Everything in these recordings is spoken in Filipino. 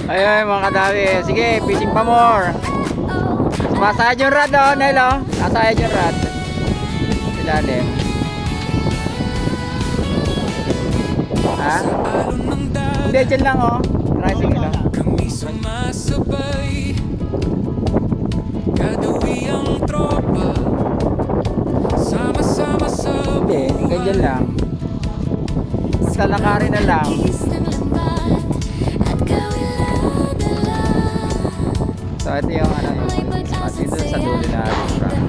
Ayun mga kadawi. Sige, fishing pa more. Sumasayad yung rod oh, Nel oh. Nasayad yung rod. Ilalim. Ha? Hindi, dyan lang oh. Tricycle oh. Kami sumasabay, kadawi ang tropa, sama-sama sa Hindi, ganyan lang. Basta lakarin na lang. So ito yung ano yung spot dito sa dulo na restaurant.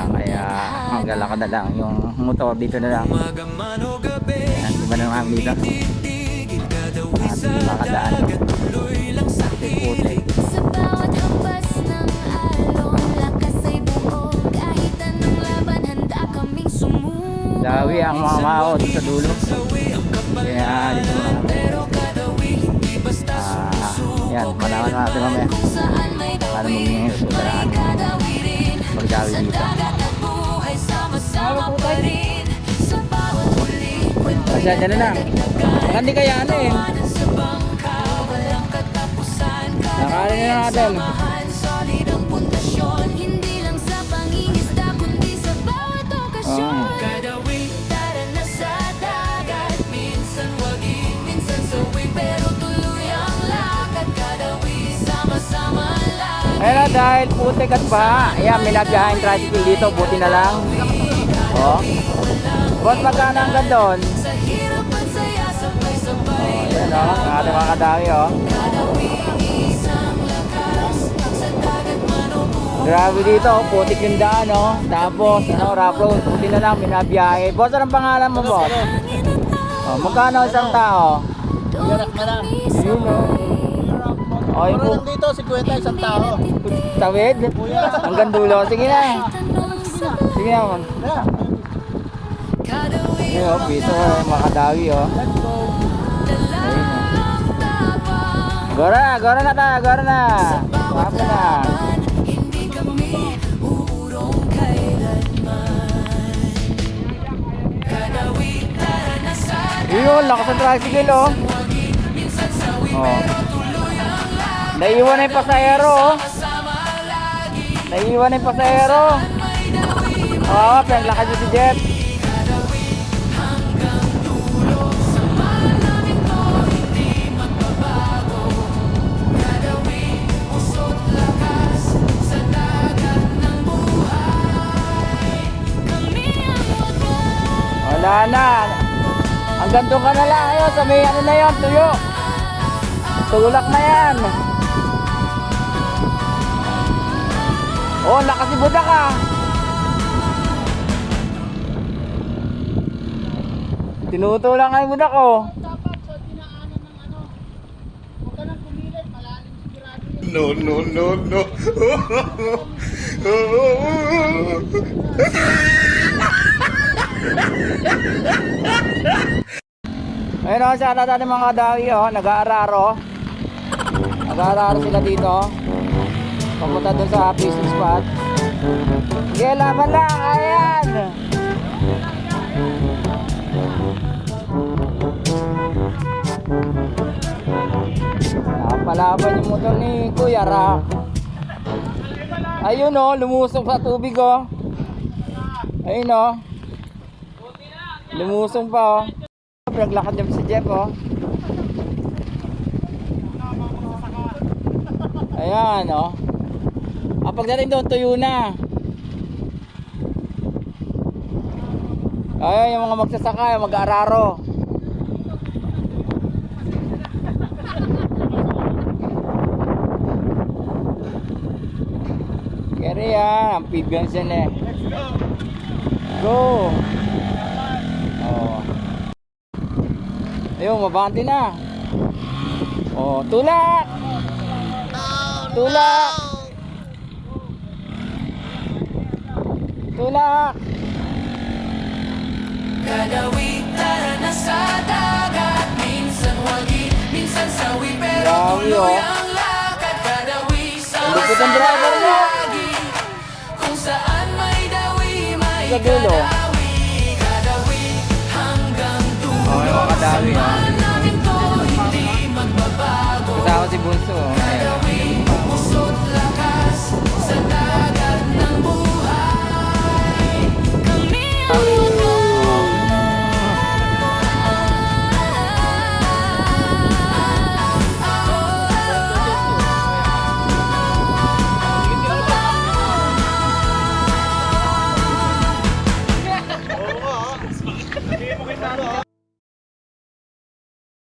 Kaya hanggang lakad na lang. Yung motor dito na lang. magaman o gabi. Yan, iba na naman dito. Titigil kadawi At sa makadaan. dagat, tuloy lang sa Puti. Sa bawat hampas ng alon, lakas ay buo. Kahit anong laban, handa kaming sumuko. Dawi ang mga mao sa dulo. sawi ang kapal. Kaya dito na kami. Pero kadawi hindi basta sumusuko. Yan, malaman natin mamaya. Kung saan may Para dawi, maging sudaraan. kadawi rin. Magdawi Sa dito. dagat at buhay, sama-sama pa rin. Sa bawat huli, Pasya dyan na lang. Baka hindi kaya ano eh. sa bangka, walang katapusan. Nakarin na natin. Samahan, solid ang pundasyon. Hindi lang sa pangingisda, kundi sa bawat okasyon. Kadawi, Tara na sa dagat, minsan wagi, minsan sawi, pero tuloy ang lakad. Kadawi, sama-sama lang. Ayun na, dahil putik at baha. Ayan, may nagbiyahin tricycle dito. Buti na lang. Oh. Boss, magkano hanggang doon? Sa hirap at saya, sabay-sabay. Ayan o, ang ating mga kadawi o. Kadawi, isang lakas. Sa dagat man o buhay. Grabe dito, putik yung daan o. Tapos, rough road. Buti na lang, may nabiyahe. Boss, anong pangalan mo, boss? Oh, magkano isang tao? Yun o. Oh, yung Meron dito, 50 isang tao. tawid? Hanggang dulo. Sige na. Sige na, man. Kadawi, Ayun o, piso o, mga kadawi o. Gora na tayo, gora na. Wapa na. hindi kami uurong kailanman. Kadawi, tara na sa Yun, lakas ang tricycle o. wagi, minsan sawi, Oh. pero tuloy ang lakad. Naiiwan na yung pasahero o. Sama lagi, Naiiwan na yung pasahero. may dawi, Oo, pinaglakad yung si Jeff. kadawi, hanggang dulo. Samahan namin to, hindi magbabago. Kadawi, puso't lakas, sa dagat ng buhay. Kami ang wagas. Wala na. Hanggang doon ka na lang. Ayun, sa may ano na yun, tuyo. Tulak na yan. Oh, nakasibuda ka. Tinutulak nga yung budak ko. No, no, no, no. Ayun o, sana natin mga kadawi o. Nag-aararo. Nag-aararo sila dito. Papunta doon sa fishing spot. Sige, laban lang. Ayan. Napalaban yung motor ni Kuya Rock. Ayun o, lumusong sa tubig o. Ayun o. Lumusong pa o. Naglakad niya si Jeff o. Ayan o. Pagdating doon, tuyo na. Ayan yung mga magsasaka, yung mag-aararo. Kaya yan, ang pibyan siya na eh. Go! Oh. Ayun, mabanti na. Oh, tulak! Tulak! Tulak! Kadawi, tara na sa dagat. Minsan wagi, minsan sawi, pero Grabe, tuloy oh. ang lakad. Kadawi, Lupit ang sama-sama driver mo. lagi. Kung saan may dawi, may Sa dulo. kadawi. Kadawi, hanggang dulo. Oh, yung mga kadawi, oh. Samahan namin to, si Bunso.